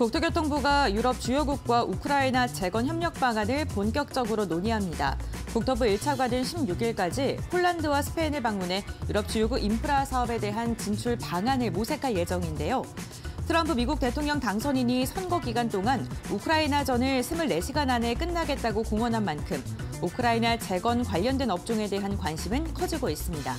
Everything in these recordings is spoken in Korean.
국토교통부가 유럽 주요국과 우크라이나 재건 협력 방안을 본격적으로 논의합니다. 국토부 1차관은 16일까지 폴란드와 스페인을 방문해 유럽 주요국 인프라 사업에 대한 진출 방안을 모색할 예정인데요. 트럼프 미국 대통령 당선인이 선거 기간 동안 우크라이나전을 24시간 안에 끝나겠다고 공언한 만큼 우크라이나 재건 관련된 업종에 대한 관심은 커지고 있습니다.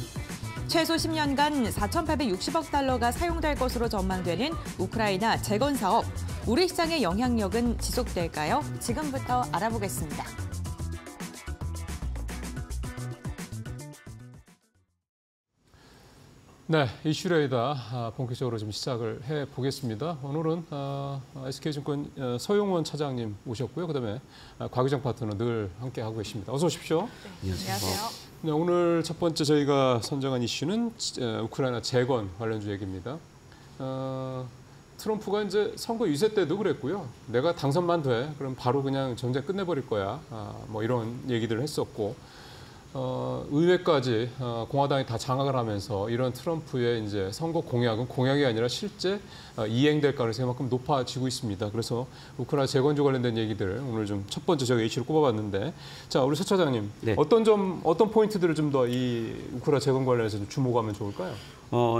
최소 10년간 4,860억 달러가 사용될 것으로 전망되는 우크라이나 재건 사업. 우리 시장의 영향력은 지속될까요? 지금부터 알아보겠습니다. 네, 이슈레이더 본격적으로 좀 시작을 해보겠습니다. 오늘은 SK증권 서용원 차장님 오셨고요. 그다음에 곽유정 파트너 늘 함께하고 계십니다. 어서 오십시오. 네, 안녕하세요. 네, 오늘 첫 번째 저희가 선정한 이슈는 우크라이나 재건 관련주 얘기입니다. 트럼프가 이제 선거 유세 때도 그랬고요. 내가 당선만 돼, 그럼 바로 그냥 전쟁 끝내버릴 거야. 뭐 이런 얘기들을 했었고. 의회까지 공화당이 다 장악을 하면서 이런 트럼프의 이제 선거 공약은 공약이 아니라 실제 이행될 가능성이 만큼 높아지고 있습니다. 그래서 우크라이나 재건조 관련된 얘기들 오늘 좀 첫 번째 저희가 이슈를 꼽아봤는데, 자 우리 서 차장님, 네. 어떤 포인트들을 좀 더 이 우크라이나 재건 관련해서 좀 주목하면 좋을까요?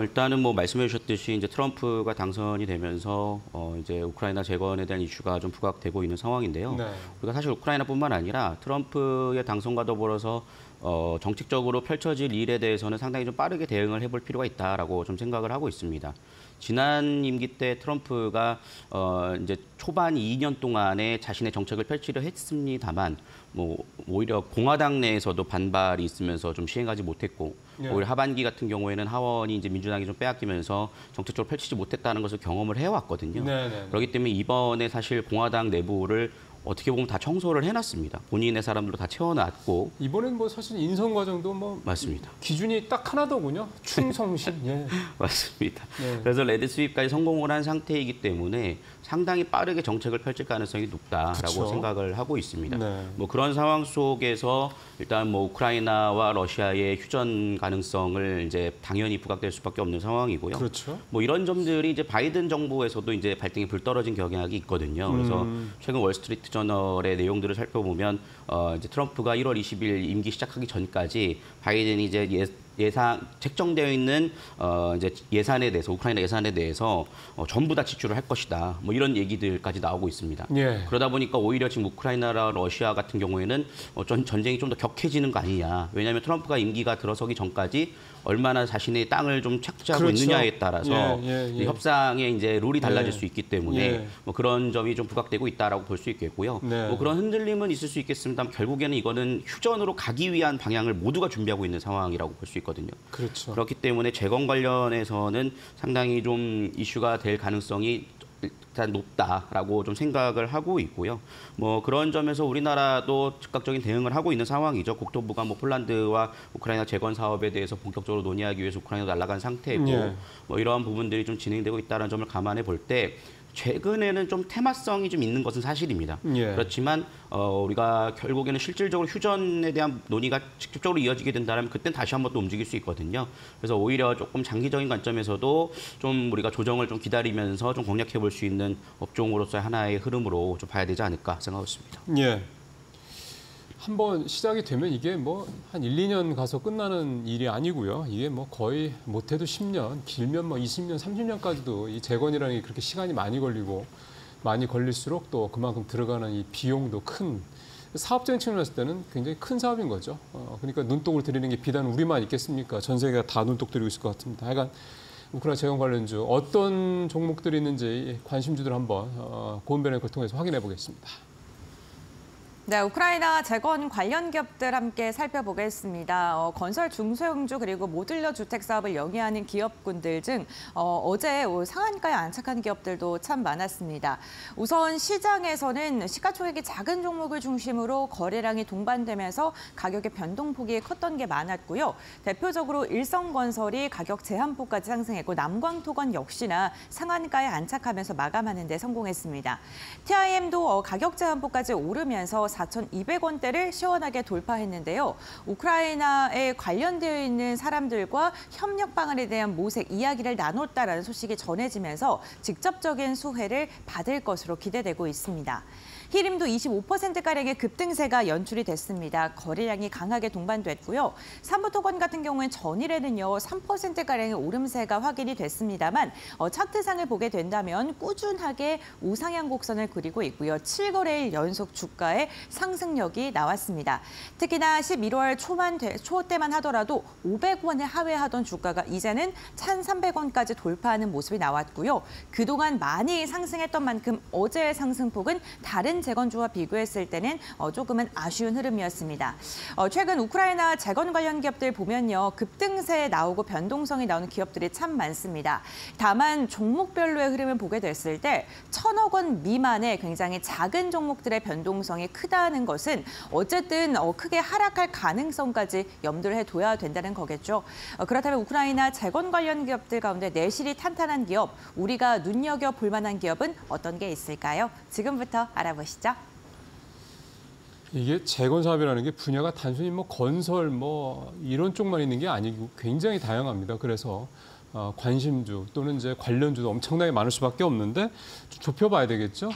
일단은 뭐 말씀해 주셨듯이 이제 트럼프가 당선이 되면서 이제 우크라이나 재건에 대한 이슈가 좀 부각되고 있는 상황인데요. 네. 우리가 사실 우크라이나뿐만 아니라 트럼프의 당선과 더불어서 정책적으로 펼쳐질 일에 대해서는 상당히 좀 빠르게 대응을 해볼 필요가 있다라고 좀 생각을 하고 있습니다. 지난 임기 때 트럼프가 이제 초반 2년 동안에 자신의 정책을 펼치려 했습니다만, 뭐 오히려 공화당 내에서도 반발이 있으면서 좀 시행하지 못했고, 오히려 하반기 같은 경우에는 하원이 이제 민주당이 좀 빼앗기면서 정책적으로 펼치지 못했다는 것을 경험을 해왔거든요. 그렇기 때문에 이번에 사실 공화당 내부를 어떻게 보면 다 청소를 해놨습니다. 본인의 사람들도 다 채워놨고. 이번엔 뭐 사실 인선 과정도 뭐 맞습니다. 기준이 딱 하나더군요. 충성심. 예. 맞습니다. 네. 그래서 레드 스윕까지 성공을 한 상태이기 때문에 상당히 빠르게 정책을 펼칠 가능성이 높다라고 그쵸? 생각을 하고 있습니다. 네. 뭐 그런 상황 속에서 일단 뭐 우크라이나와 러시아의 휴전 가능성을 이제 당연히 부각될 수밖에 없는 상황이고요. 그렇죠. 뭐 이런 점들이 이제 바이든 정부에서도 이제 발등에 불 떨어진 경향이 있거든요. 그래서 최근 월스트리트 저널의 내용들을 살펴보면 이제 트럼프가 1월 20일 임기 시작하기 전까지 바이든이 이제 책정되어 있는 이제 예산에 대해서 우크라이나 예산에 대해서 전부 다 지출을 할 것이다. 뭐 이런 얘기들까지 나오고 있습니다. 예. 그러다 보니까 오히려 지금 우크라이나랑 러시아 같은 경우에는 전쟁이 좀 더 격해지는 거 아니냐. 왜냐하면 트럼프가 임기가 들어서기 전까지 얼마나 자신의 땅을 좀 착취하고 그렇죠. 있느냐에 따라서 협상의 이제 룰이 달라질 수 있기 때문에 뭐 그런 점이 좀 부각되고 있다라고 볼 수 있겠고요. 뭐 그런 흔들림은 있을 수 있겠습니다만 결국에는 이거는 휴전으로 가기 위한 방향을 모두가 준비하고 있는 상황이라고 볼 수 있거든요. 그렇죠. 그렇기 때문에 재건 관련해서는 상당히 좀 이슈가 될 가능성이 일단 높다라고 좀 생각을 하고 있고요. 뭐 그런 점에서 우리나라도 즉각적인 대응을 하고 있는 상황이죠. 국토부가 뭐 폴란드와 우크라이나 재건 사업에 대해서 본격적으로 논의하기 위해서 우크라이나로 날아간 상태고 뭐 이러한 부분들이 좀 진행되고 있다는 점을 감안해 볼 때 최근에는 좀 테마성이 좀 있는 것은 사실입니다. 그렇지만 우리가 결국에는 실질적으로 휴전에 대한 논의가 직접적으로 이어지게 된다면 그때는 다시 한번 또 움직일 수 있거든요. 그래서 오히려 조금 장기적인 관점에서도 좀 우리가 조정을 좀 기다리면서 좀 공략해 볼 수 있는 업종으로서의 하나의 흐름으로 좀 봐야 되지 않을까 생각하고 있습니다. 예. 한번 시작이 되면 이게 뭐 한 1, 2년 가서 끝나는 일이 아니고요. 이게 뭐 거의 못해도 10년, 길면 뭐 20년, 30년까지도 이 재건이라는 게 그렇게 시간이 많이 걸리고 많이 걸릴수록 또 그만큼 들어가는 이 비용도 큰 사업적인 측면에서 봤을 때는 굉장히 큰 사업인 거죠. 그러니까 눈독을 들이는 게 비단 우리만 있겠습니까? 전 세계가 다 눈독 들이고 있을 것 같습니다. 하여간 우크라이나 재건 관련주 어떤 종목들이 있는지 관심주들 한번 고은변의 걸 통해서 확인해 보겠습니다. 네, 우크라이나 재건 관련 기업들 함께 살펴보겠습니다. 건설 중소형주 그리고 모듈러 주택 사업을 영위하는 기업군들 중 어제 상한가에 안착한 기업들도 참 많았습니다. 우선 시장에서는 시가총액이 작은 종목을 중심으로 거래량이 동반되면서 가격의 변동폭이 컸던 게 많았고요. 대표적으로 일성건설이 가격 제한폭까지 상승했고 남광토건 역시나 상한가에 안착하면서 마감하는 데 성공했습니다. TIM도 가격 제한폭까지 오르면서 4,200원대를 시원하게 돌파했는데요. 우크라이나에 관련되어 있는 사람들과 협력 방안에 대한 모색 이야기를 나눴다라는 소식이 전해지면서 직접적인 수혜를 받을 것으로 기대되고 있습니다. 히림도 25%가량의 급등세가 연출이 됐습니다. 거래량이 강하게 동반됐고요. 삼부토건 같은 경우엔 전일에는요 3%가량의 오름세가 확인이 됐습니다만 차트상을 보게 된다면 꾸준하게 우상향 곡선을 그리고 있고요. 7거래일 연속 주가의 상승력이 나왔습니다. 특히나 11월 초 때만 하더라도 500원에 하회하던 주가가 이제는 1,300원까지 돌파하는 모습이 나왔고요. 그동안 많이 상승했던 만큼 어제의 상승폭은 다른 재건주와 비교했을 때는 조금은 아쉬운 흐름이었습니다. 최근 우크라이나 재건 관련 기업들 보면요. 급등세 나오고 변동성이 나오는 기업들이 참 많습니다. 다만 종목별로의 흐름을 보게 됐을 때 1,000억 원 미만의 굉장히 작은 종목들의 변동성이 크다는 것은 어쨌든 크게 하락할 가능성까지 염두를 해둬야 된다는 거겠죠. 그렇다면 우크라이나 재건 관련 기업들 가운데 내실이 탄탄한 기업, 우리가 눈여겨볼 만한 기업은 어떤 게 있을까요? 지금부터 알아보시죠. 이게 재건 사업이라는 게 분야가 단순히 뭐 건설 뭐 이런 쪽만 있는 게 아니고 굉장히 다양합니다. 그래서 관심주 또는 이제 관련주도 엄청나게 많을 수밖에 없는데 좁혀봐야 되겠죠.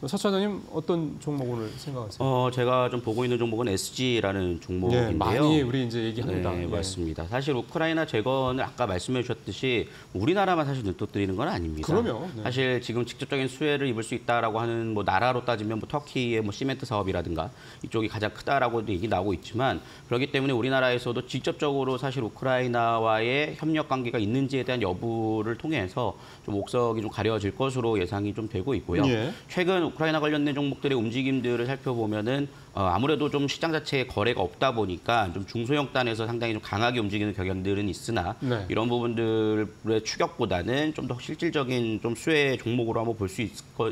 서 차장님 어떤 종목 오늘 생각하세요? 제가 좀 보고 있는 종목은 SG라는 종목인데요. 네, 많이 우리 이제 얘기합니다. 네, 맞습니다. 사실 우크라이나 재건을 아까 말씀해 주셨듯이 우리나라만 사실 눈독 들이는 건 아닙니다. 그럼요. 네. 사실 지금 직접적인 수혜를 입을 수 있다라고 하는 뭐 나라로 따지면 뭐 터키의 뭐 시멘트 사업이라든가 이쪽이 가장 크다라고 얘기 나오고 있지만 그렇기 때문에 우리나라에서도 직접적으로 사실 우크라이나와의 협력 관계가 있는지에 대한 여부를 통해서 좀 옥석이 좀 가려질 것으로 예상이 좀 되고 있고요. 예. 최근 우크라이나 관련된 종목들의 움직임들을 살펴보면은 아무래도 좀 시장 자체에 거래가 없다 보니까 좀 중소형 단에서 상당히 좀 강하게 움직이는 경향들은 있으나 네. 이런 부분들의 추격보다는 좀 더 실질적인 좀 수혜 종목으로 한번 볼 수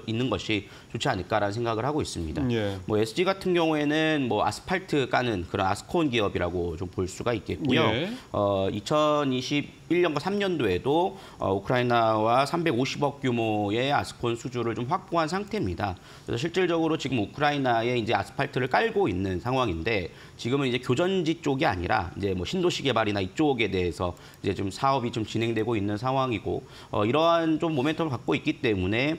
있는 것이 좋지 않을까라는 생각을 하고 있습니다. 예. 뭐 SG 같은 경우에는 뭐 아스팔트 까는 그런 아스콘 기업이라고 좀 볼 수가 있겠고요. 예. 2021년과 3년도에도 우크라이나와 350억 규모의 아스콘 수주를 좀 확보한 상태입니다. 그래서 실질적으로 지금 우크라이나에 이제 아스팔트를 깔고 있는 상황인데 지금은 이제 교전지 쪽이 아니라 이제 뭐 신도시 개발이나 이쪽에 대해서 이제 좀 사업이 좀 진행되고 있는 상황이고 이러한 좀 모멘텀을 갖고 있기 때문에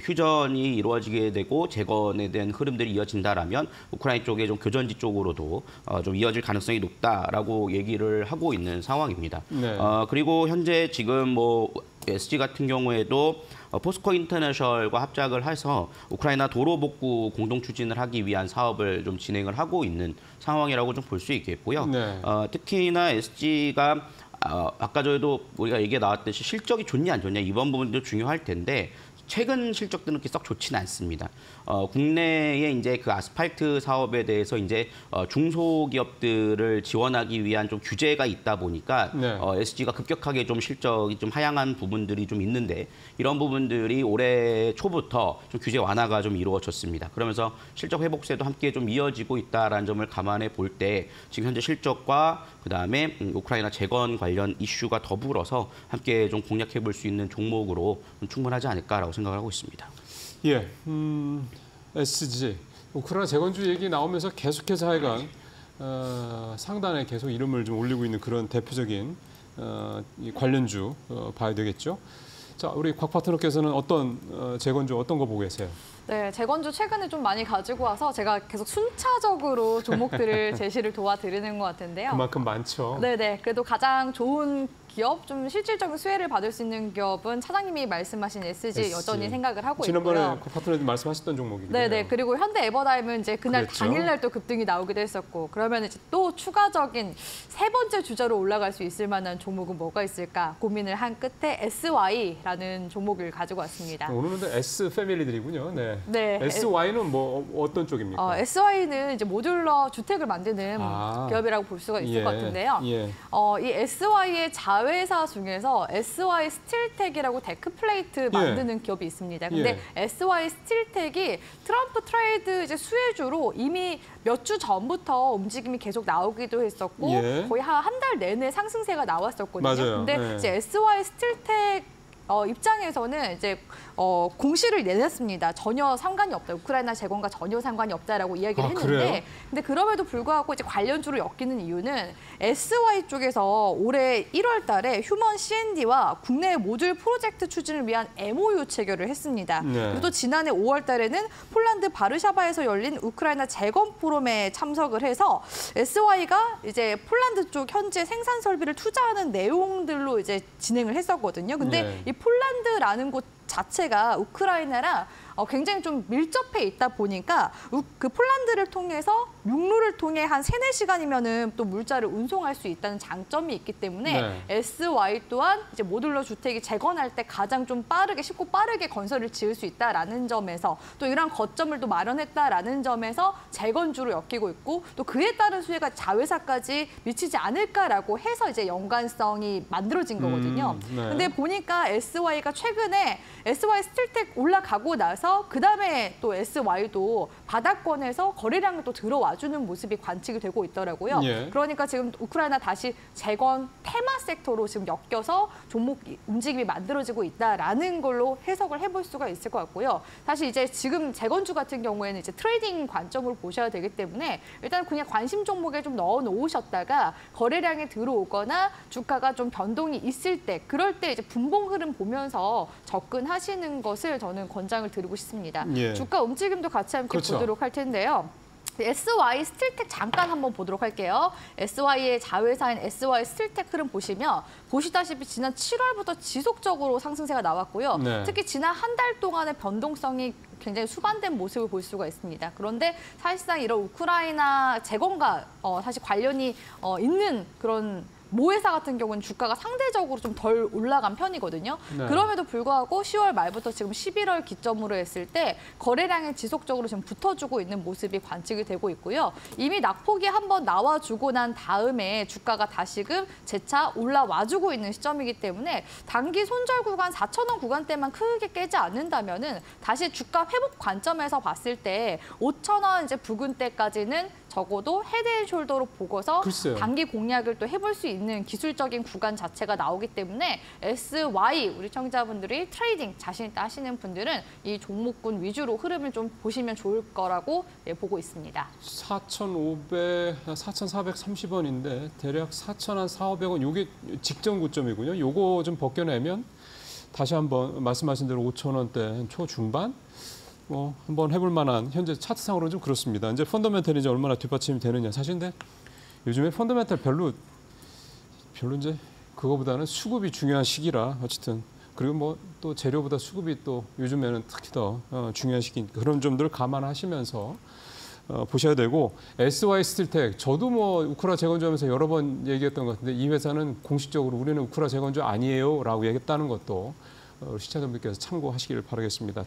휴전이 이루어지게 되고 재건에 대한 흐름들이 이어진다라면 우크라이나 쪽의 좀 교전지 쪽으로도 좀 이어질 가능성이 높다라고 얘기를 하고 있는 상황입니다. 네. 그리고 현재 지금 뭐 SG 같은 경우에도 포스코 인터내셔널과 합작을 해서 우크라이나 도로 복구 공동 추진을 하기 위한 사업을 좀 진행을 하고 있는 상황이라고 좀 볼 수 있겠고요. 네. 특히나 SG가 아까 저희도 우리가 얘기가 나왔듯이 실적이 좋냐 안 좋냐 이번 부분도 중요할 텐데 최근 실적들은 그렇게 썩 좋지는 않습니다. 국내에 이제 그 아스팔트 사업에 대해서 이제 중소기업들을 지원하기 위한 좀 규제가 있다 보니까 네. SG가 급격하게 좀 실적이 좀 하향한 부분들이 좀 있는데 이런 부분들이 올해 초부터 좀 규제 완화가 좀 이루어졌습니다. 그러면서 실적 회복세도 함께 좀 이어지고 있다라는 점을 감안해 볼 때 지금 현재 실적과 그다음에 우크라이나 재건 관련 이슈가 더불어서 함께 좀 공략해 볼 수 있는 종목으로 좀 충분하지 않을까라고 생각을 하고 있습니다. 예, SG 우크라이나 재건주 얘기 나오면서 계속해서 하여간 상단에 계속 이름을 좀 올리고 있는 그런 대표적인 이 관련주 봐야 되겠죠. 자, 우리 곽 파트너께서는 어떤 재건주 어떤 거 보고 계세요? 네, 재건주 최근에 좀 많이 가지고 와서 제가 계속 순차적으로 종목들을 제시를 도와드리는 것 같은데요. 그만큼 많죠. 네네, 그래도 가장 좋은 기업, 좀 실질적인 수혜를 받을 수 있는 기업은 차장님이 말씀하신 SG 여전히 생각을 하고 지난번에 있고요. 그 파트너님 말씀하셨던 종목이거든요. 네네, 그리고 현대 에버다임은 이제 그날 그랬죠. 당일날 또 급등이 나오기도 했었고, 그러면 이제 또 추가적인 세 번째 주자로 올라갈 수 있을 만한 종목은 뭐가 있을까 고민을 한 끝에 SY라는 종목을 가지고 왔습니다. 오늘은 S 패밀리들이군요. 네. 네. SY는 뭐 어떤 쪽입니까? SY는 이제 모듈러 주택을 만드는 기업이라고 볼 수가 있을 것 같은데요. 예. 이 SY의 자회사 중에서 SY 스틸텍이라고 데크플레이트 만드는 기업이 있습니다. 근데 SY 스틸텍이 트럼프 트레이드 이제 수혜주로 이미 몇 주 전부터 움직임이 계속 나오기도 했었고 거의 한 달 내내 상승세가 나왔었거든요. 맞아요. 근데 이제 SY 스틸텍 입장에서는 이제 공시를 내놨습니다. 전혀 상관이 없다. 우크라이나 재건과 전혀 상관이 없다라고 이야기를 했는데, 그래요? 근데 그럼에도 불구하고 이제 관련주로 엮이는 이유는 SY 쪽에서 올해 1월달에 휴먼 C&D와 국내 모듈 프로젝트 추진을 위한 MOU 체결을 했습니다. 네. 그리고 또 지난해 5월달에는 폴란드 바르샤바에서 열린 우크라이나 재건 포럼에 참석을 해서 SY가 이제 폴란드 쪽 현재 생산 설비를 투자하는 내용들로 이제 진행을 했었거든요. 근데 네. 이 폴란드라는 곳 자체가 우크라이나랑 굉장히 좀 밀접해 있다 보니까 그 폴란드를 통해서 육로를 통해 한 3-4시간이면은 또 물자를 운송할 수 있다는 장점이 있기 때문에 네. SY 또한 이제 모듈러 주택이 재건할 때 가장 좀 쉽고 빠르게 건설을 지을 수 있다라는 점에서 또 이런 거점을 또 마련했다라는 점에서 재건주로 엮이고 있고 또 그에 따른 수혜가 자회사까지 미치지 않을까라고 해서 이제 연관성이 만들어진 거거든요. 네. 근데 보니까 SY가 최근에 SY 스틸텍 올라가고 나서 그다음에 또 SY도 바닥권에서 거래량이 또 들어와주는 모습이 관측이 되고 있더라고요. 예. 그러니까 지금 우크라이나 다시 재건 테마 섹터로 지금 엮여서 종목 움직임이 만들어지고 있다라는 걸로 해석을 해볼 수가 있을 것 같고요. 사실 이제 지금 재건주 같은 경우에는 이제 트레이딩 관점으로 보셔야 되기 때문에 일단 그냥 관심 종목에 좀 넣어 놓으셨다가 거래량이 들어오거나 주가가 좀 변동이 있을 때 그럴 때 이제 분봉 흐름 보면서 접근하시는 것을 저는 권장을 드리고 싶습니다. 예. 주가 움직임도 같이 함께 그렇죠. 보도록 할 텐데요. SY 스틸텍 잠깐 한번 보도록 할게요. SY의 자회사인 SY 스틸텍 흐름 보시다시피 지난 7월부터 지속적으로 상승세가 나왔고요. 네. 특히 지난 한 달 동안의 변동성이 굉장히 수반된 모습을 볼 수가 있습니다. 그런데 사실상 이런 우크라이나 재건과 사실 관련이 있는 그런 모회사 같은 경우는 주가가 상대적으로 좀 덜 올라간 편이거든요. 네. 그럼에도 불구하고 10월 말부터 지금 11월 기점으로 했을 때 거래량이 지속적으로 지금 붙어주고 있는 모습이 관측이 되고 있고요. 이미 낙폭이 한번 나와주고 난 다음에 주가가 다시금 재차 올라와주고 있는 시점이기 때문에 단기 손절 구간 4,000원 구간대만 크게 깨지 않는다면은 다시 주가 회복 관점에서 봤을 때 5,000원 이제 부근대까지는 적어도 헤드앤숄더로 보고서 글쎄요. 단기 공략을 또 해볼 수 있는 기술적인 구간 자체가 나오기 때문에 SY 우리 청자분들이 트레이딩 자신 있다 하시는 분들은 이 종목군 위주로 흐름을 좀 보시면 좋을 거라고 보고 있습니다. 4,430원인데 대략 4,400원 이게 직전 고점이군요. 요거 좀 벗겨내면 다시 한번 말씀하신 대로 5,000원대 초중반 한번 해볼 만한 현재 차트상으로는 좀 그렇습니다. 이제 펀더멘털이 이제 얼마나 뒷받침이 되느냐. 사실 근데 요즘에 펀더멘털 별로 이제 그거보다는 수급이 중요한 시기라 어쨌든 그리고 뭐 또 재료보다 수급이 또 요즘에는 특히 더 중요한 시기니까 그런 점들을 감안하시면서 보셔야 되고 SY 스틸텍 저도 뭐 우크라 재건주하면서 여러 번 얘기했던 것 같은데 이 회사는 공식적으로 우리는 우크라 재건주 아니에요라고 얘기했다는 것도 시청자분들께서 참고하시기를 바라겠습니다.